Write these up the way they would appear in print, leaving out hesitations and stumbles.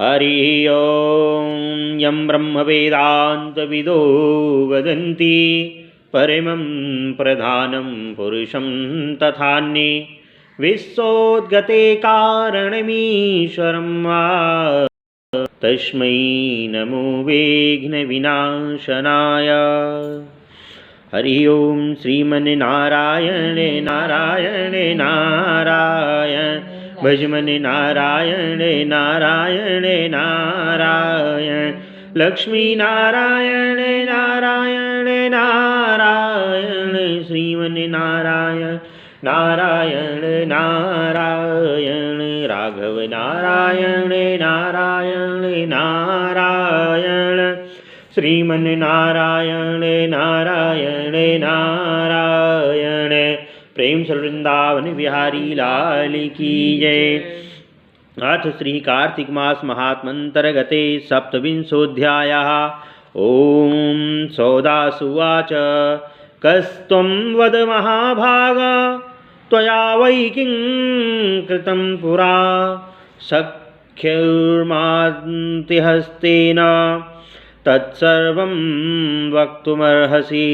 हरि ओं। यं ब्रह्मवेदान्तविदो वदन्ति परमं प्रधानं पुरुषं तथान्ये विश्वोद्गते कारणमीश्वरं वा तस्मै नमो विघ्नविनाशनाय। हरि ओं। श्रीमन्नारायण नारायण नारायण भजमन नारायण नारायण नारायण लक्ष्मी नारायण नारायण नारायण श्रीमन नारायण नारायण नारायण राघव नारायण नारायण नारायण श्रीमन नारायण नारायण नारायण। प्रेम से वृंदावन बिहारी लाल की जय। अथ श्री कार्तिक मास महात्मंतर्गते सप्तविंशोऽध्यायः। ओम सौदासुवाच कस्त्वं वद महाभाग त्वया वै किं कृतं पुरा सख्युर्मान्तिहस्तेन तत्सर्वं वक्तुमर्हसि।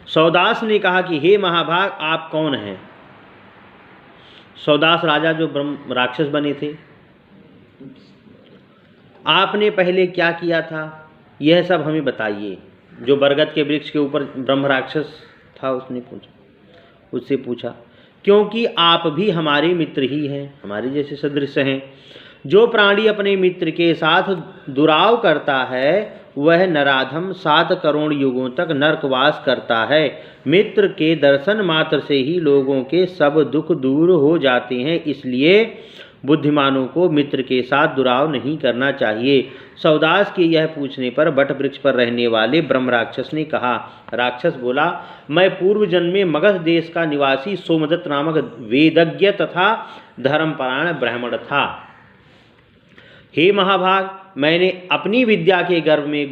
सौदास ने कहा कि हे महाभाग आप कौन हैं। सौदास राजा जो ब्रह्म राक्षस बने थे, आपने पहले क्या किया था यह सब हमें बताइए। जो बरगद के वृक्ष के ऊपर ब्रह्म राक्षस था उससे पूछा क्योंकि आप भी हमारे मित्र ही हैं, हमारे जैसे सदृश हैं। जो प्राणी अपने मित्र के साथ दुराव करता है वह नराधम 7 करोड़ युगों तक नरकवास करता है। मित्र के दर्शन मात्र से ही लोगों के सब दुख दूर हो जाते हैं, इसलिए बुद्धिमानों को मित्र के साथ दुराव नहीं करना चाहिए। सौदास के यह पूछने पर वट वृक्ष पर रहने वाले ब्रह्म राक्षस ने कहा। राक्षस बोला, मैं पूर्व जन्म में मगध देश का निवासी सोमदत्त नामक वेदज्ञ तथा धर्मपरायण ब्राह्मण था। हे महाभाग, मैंने अपनी विद्या के गर्भ में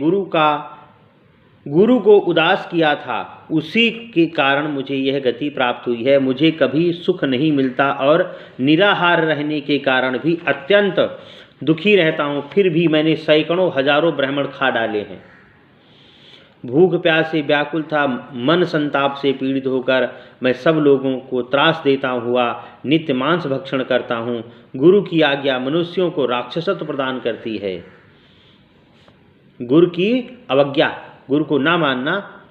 गुरु को उदास किया था, उसी के कारण मुझे यह गति प्राप्त हुई है। मुझे कभी सुख नहीं मिलता और निराहार रहने के कारण भी अत्यंत दुखी रहता हूँ। फिर भी मैंने सैकड़ों हजारों ब्राह्मण खा डाले हैं। भूख प्यास से व्याकुल था, मन संताप से पीड़ित होकर मैं सब लोगों को त्रास देता हुआ नित्य मांस भक्षण करता हूँ। गुरु की आज्ञा मनुष्यों को राक्षसत्व प्रदान करती है। गुरु की अवज्ञा, गुरु को ना मानना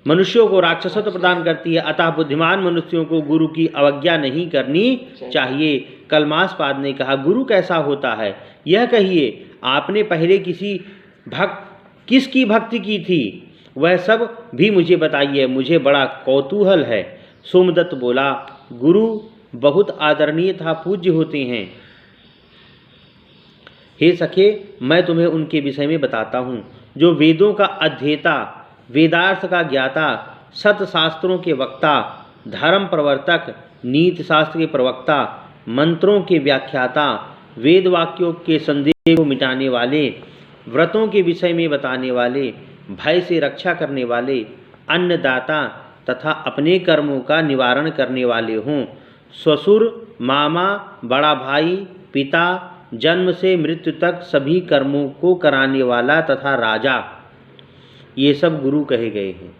मनुष्यों को राक्षसत्व प्रदान करती है। अतः बुद्धिमान मनुष्यों को गुरु की अवज्ञा नहीं करनी चाहिए। कलमासपाद ने कहा, गुरु कैसा होता है यह कहिए। आपने पहले किसकी भक्ति की थी वह सब भी मुझे बताइए, मुझे बड़ा कौतूहल है। सोमदत्त बोला, गुरु बहुत आदरणीय तथा पूज्य होते हैं। हे सखे, मैं तुम्हें उनके विषय में बताता हूँ। जो वेदों का अध्येता, वेदार्थ का ज्ञाता, सत शास्त्रों के वक्ता, धर्म प्रवर्तक, नीति शास्त्र के प्रवक्ता, मंत्रों के व्याख्याता, वेद वाक्यों के संदेह को मिटाने वाले, व्रतों के विषय में बताने वाले, भय से रक्षा करने वाले, अन्नदाता तथा अपने कर्मों का निवारण करने वाले हों। ससुर, मामा, बड़ा भाई, पिता, जन्म से मृत्यु तक सभी कर्मों को कराने वाला तथा राजा, ये सब गुरु कहे गए हैं।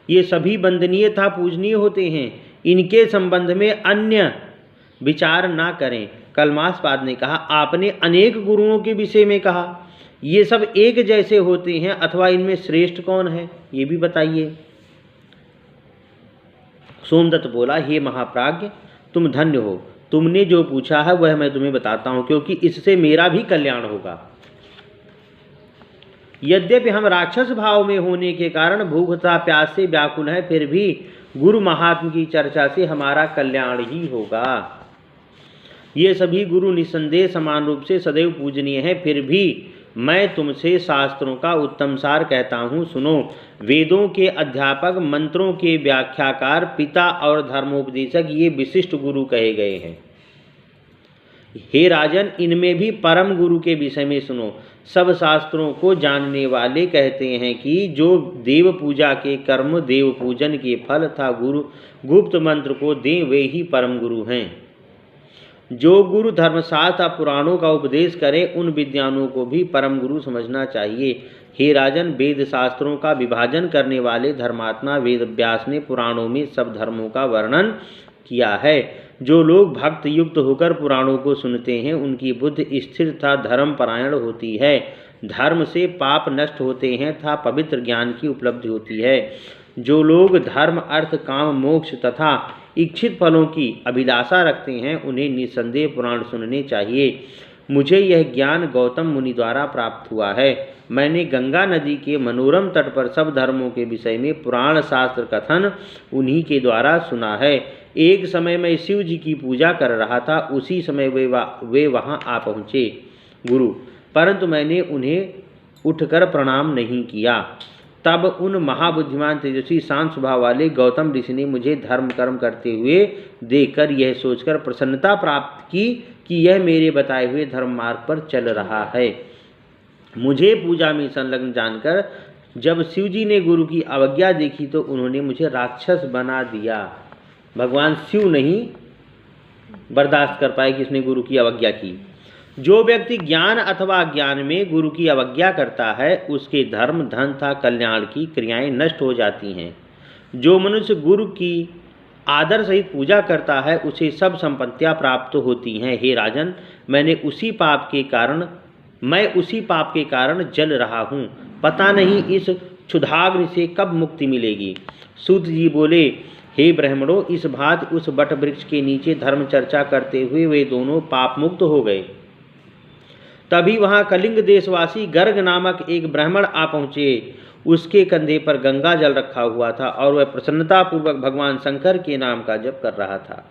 ये सभी वंदनीय तथा पूजनीय होते हैं। इनके संबंध में अन्य विचार ना करें। कलमासपाद ने कहा, आपने अनेक गुरुओं के विषय में कहा, ये सब एक जैसे होते हैं अथवा इनमें श्रेष्ठ कौन है ये भी बताइए। सोमदत्त बोला, हे महाप्राज्ञ, तुम धन्य हो। तुमने जो पूछा है वह मैं तुम्हें बताता हूँ, क्योंकि इससे मेरा भी कल्याण होगा। यद्यपि हम राक्षस भाव में होने के कारण भूख तथा प्यास से व्याकुल हैं, फिर भी गुरु महात्म की चर्चा से हमारा कल्याण ही होगा। ये सभी गुरु निसंदेह समान रूप से सदैव पूजनीय हैं, फिर भी मैं तुमसे शास्त्रों का उत्तम सार कहता हूँ, सुनो। वेदों के अध्यापक, मंत्रों के व्याख्याकार, पिता और धर्मोपदेशक ये विशिष्ट गुरु कहे गए हैं। हे राजन, इनमें भी परम गुरु के विषय में सुनो। सब शास्त्रों को जानने वाले कहते हैं कि जो देव पूजा के कर्म, देव पूजन के फल था गुरु गुप्त मंत्र को दें, वे ही परम गुरु हैं। जो गुरु धर्मशास्त्र पुराणों का उपदेश करें उन विद्वानों को भी परम गुरु समझना चाहिए। हे राजन, वेद शास्त्रों का विभाजन करने वाले धर्मात्मा वेद व्यास ने पुराणों में सब धर्मों का वर्णन किया है। जो लोग भक्त युक्त होकर पुराणों को सुनते हैं उनकी बुद्धि स्थिर तथा धर्मपरायण होती है। धर्म से पाप नष्ट होते हैं तथा पवित्र ज्ञान की उपलब्धि होती है। जो लोग धर्म अर्थ काम मोक्ष तथा इच्छित फलों की अभिलाषा रखते हैं उन्हें निस्संदेह पुराण सुनने चाहिए। मुझे यह ज्ञान गौतम मुनि द्वारा प्राप्त हुआ है। मैंने गंगा नदी के मनोरम तट पर सब धर्मों के विषय में पुराण शास्त्र कथन उन्हीं के द्वारा सुना है। एक समय मैं शिव जी की पूजा कर रहा था, उसी समय वे वहाँ आ पहुँचे गुरु, परंतु मैंने उन्हें उठकर प्रणाम नहीं किया। तब उन महाबुद्धिमान तेजस्वी शांत स्वभाव वाले गौतम ऋषि ने मुझे धर्म कर्म करते हुए देखकर यह सोचकर प्रसन्नता प्राप्त की कि यह मेरे बताए हुए धर्म मार्ग पर चल रहा है। मुझे पूजा में संलग्न जानकर जब शिवजी ने गुरु की अवज्ञा देखी तो उन्होंने मुझे राक्षस बना दिया। भगवान शिव नहीं बर्दाश्त कर पाए कि इसने गुरु की अवज्ञा की। जो व्यक्ति ज्ञान अथवा अज्ञान में गुरु की अवज्ञा करता है उसके धर्म धन तथा कल्याण की क्रियाएं नष्ट हो जाती हैं। जो मनुष्य गुरु की आदर सहित पूजा करता है उसे सब संपत्तियां प्राप्त होती हैं। हे राजन, मैं उसी पाप के कारण जल रहा हूँ। पता नहीं इस क्षुधाग्नि से कब मुक्ति मिलेगी। सूत जी बोले, हे ब्राह्मणों, इस भांति उस बट वृक्ष के नीचे धर्म चर्चा करते हुए वे दोनों पाप मुक्त हो गए। तभी वहाँ कलिंग देशवासी गर्ग नामक एक ब्राह्मण आ पहुँचे। उसके कंधे पर गंगा जल रखा हुआ था और वह प्रसन्नतापूर्वक भगवान शंकर के नाम का जप कर रहा था।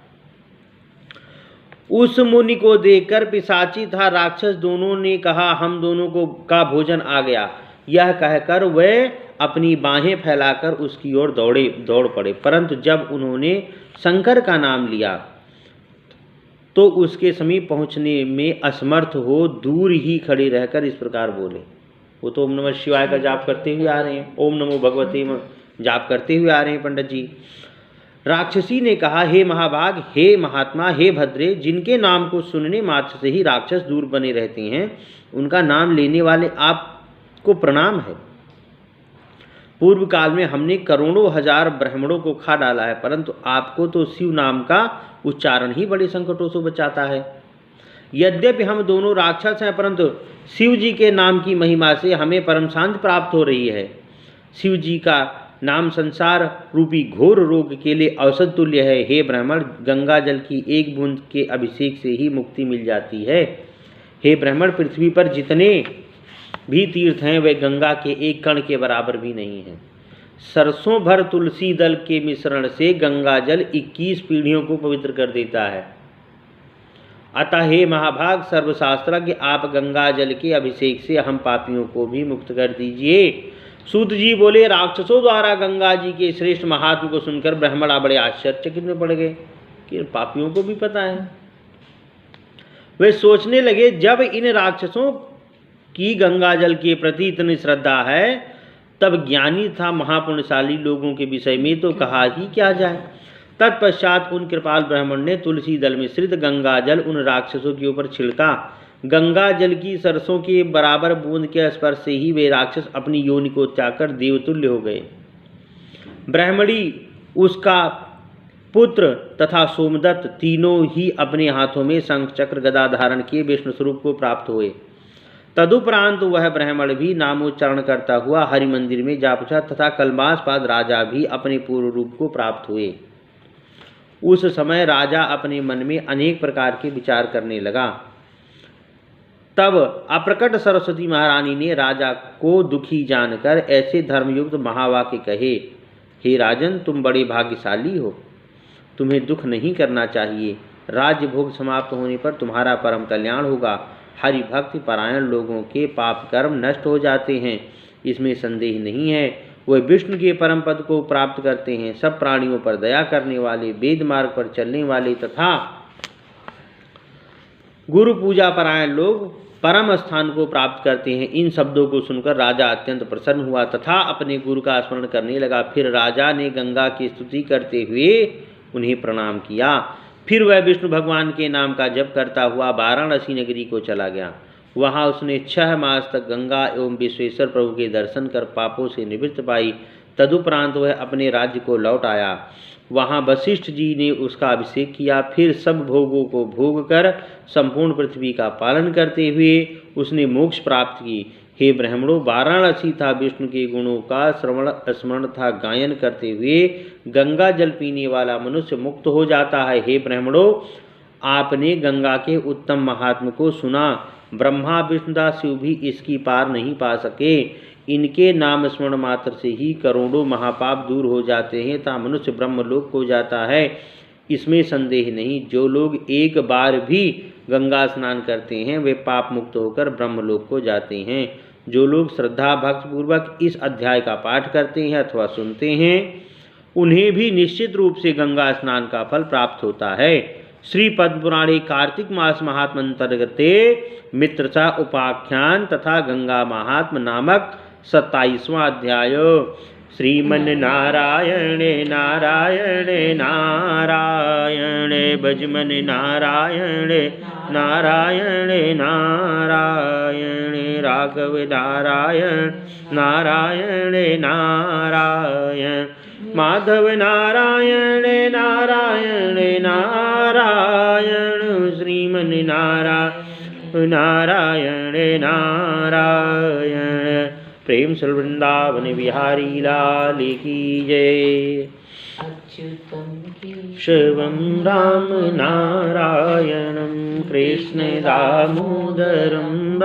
उस मुनि को देखकर पिशाची तथा राक्षस दोनों ने कहा, हम दोनों को का भोजन आ गया। यह कहकर वे अपनी बाहें फैलाकर उसकी ओर दौड़ पड़े, परंतु जब उन्होंने शंकर का नाम लिया तो उसके समीप पहुंचने में असमर्थ हो दूर ही खड़े रहकर इस प्रकार बोले। वो तो ओम नमः शिवाय का जाप करते हुए आ रहे हैं, ओम नमो भगवते जाप करते हुए आ रहे हैं पंडित जी। राक्षसी ने कहा, हे महाभाग, हे महात्मा, हे भद्रे, जिनके नाम को सुनने मात्र से ही राक्षस दूर बने रहते हैं उनका नाम लेने वाले आपको प्रणाम है। पूर्व काल में हमने करोड़ों हजार ब्राह्मणों को खा डाला है, परंतु आपको तो शिव नाम का उच्चारण ही बड़े संकटों से बचाता है। यद्यपि हम दोनों राक्षस हैं, परंतु शिव जी के नाम की महिमा से हमें परम शांति प्राप्त हो रही है। शिव जी का नाम संसार रूपी घोर रोग के लिए औषध तुल्य है। हे ब्राह्मण, गंगा जल की एक बूंद के अभिषेक से ही मुक्ति मिल जाती है। हे ब्राह्मण, पृथ्वी पर जितने भी तीर्थ हैं वे गंगा के एक कण के बराबर भी नहीं हैं। सरसों भर तुलसी दल के मिश्रण से गंगा जल 21 पीढ़ियों को पवित्र कर देता है। अतः हे महाभाग सर्वशास्त्रज्ञ, आप गंगा जल के अभिषेक से हम पापियों को भी मुक्त कर दीजिए। सूत जी बोले, राक्षसों द्वारा गंगा जी के श्रेष्ठ महात्म को सुनकर ब्राह्मण बड़े आश्चर्यचकित में पड़ गए कि पापियों को भी पता है। वे सोचने लगे, जब इन राक्षसों की गंगा जल के प्रति इतनी श्रद्धा है तब ज्ञानी था महापुण्यशाली लोगों के विषय में तो कहा ही क्या जाए। तत्पश्चात उन कृपाल ब्राह्मण ने तुलसी दल मिश्रित गंगा जल उन राक्षसों के ऊपर छिड़का। गंगा जल की सरसों के बराबर बूंद के स्पर्श से ही वे राक्षस अपनी योनि को त्याग कर देवतुल्य हो गए। ब्राह्मणी, उसका पुत्र तथा सोमदत्त तीनों ही अपने हाथों में शंख चक्र गदा धारण किए विष्णु स्वरूप को प्राप्त हुए। तदुपरांत वह ब्राह्मण भी नामोच्चारण करता हुआ हरि मंदिर में जा पहुंचा तथा कल्मासपाद राजा भी अपने पूर्व रूप को प्राप्त हुए। उस समय राजा अपने मन में अनेक प्रकार के विचार करने लगा। तब अप्रकट सरस्वती महारानी ने राजा को दुखी जानकर ऐसे धर्मयुक्त महावाक्य कहे, हे राजन, तुम बड़े भाग्यशाली हो, तुम्हें दुख नहीं करना चाहिए। राज्य भोग समाप्त होने पर तुम्हारा परम कल्याण होगा। हरि भक्ति परायण लोगों के पाप कर्म नष्ट हो जाते हैं, इसमें संदेह नहीं है। वे विष्णु के परम पद को प्राप्त करते हैं। सब प्राणियों पर दया करने वाले, वेद मार्ग पर चलने वाले तथा गुरु पूजा परायण लोग परम स्थान को प्राप्त करते हैं। इन शब्दों को सुनकर राजा अत्यंत प्रसन्न हुआ तथा अपने गुरु का स्मरण करने लगा। फिर राजा ने गंगा की स्तुति करते हुए उन्हें प्रणाम किया। फिर वह विष्णु भगवान के नाम का जप करता हुआ वाराणसी नगरी को चला गया। वहाँ उसने 6 मास तक गंगा एवं विश्वेश्वर प्रभु के दर्शन कर पापों से निवृत्ति पाई। तदुपरांत वह अपने राज्य को लौट आया। वहाँ वशिष्ठ जी ने उसका अभिषेक किया। फिर सब भोगों को भोग कर संपूर्ण पृथ्वी का पालन करते हुए उसने मोक्ष प्राप्त की। हे ब्राह्मणों, वाराणसी था विष्णु के गुणों का श्रवण स्मरण था गायन करते हुए गंगा जल पीने वाला मनुष्य मुक्त हो जाता है। हे ब्राह्मणों, आपने गंगा के उत्तम महात्म को सुना। ब्रह्मा विष्णुदास शिव भी इसकी पार नहीं पा सके। इनके नाम स्मरण मात्र से ही करोड़ों महापाप दूर हो जाते हैं तथा मनुष्य ब्रह्मलोक को जाता है, इसमें संदेह नहीं। जो लोग एक बार भी गंगा स्नान करते हैं वे पाप मुक्त होकर ब्रह्मलोक को जाते हैं। जो लोग श्रद्धा भक्तिपूर्वक इस अध्याय का पाठ करते हैं अथवा सुनते हैं उन्हें भी निश्चित रूप से गंगा स्नान का फल प्राप्त होता है। श्री पद्म पुराणे कार्तिक मास महात्म अंतर्गते मित्रता उपाख्यान तथा गंगा महात्म नामक 27वां अध्याय। श्रीमन नारायण नारायण नारायण भजमन नारायण नारायण नारायण राघव नारायण नारायण नारायण माधव नारायण नारायण नारायण श्रीमन नारायण नारायण नारायण। प्रेम से वृंदावन बिहारी लाल की जय। शिवं राम नारायणं कृष्ण दामोदरं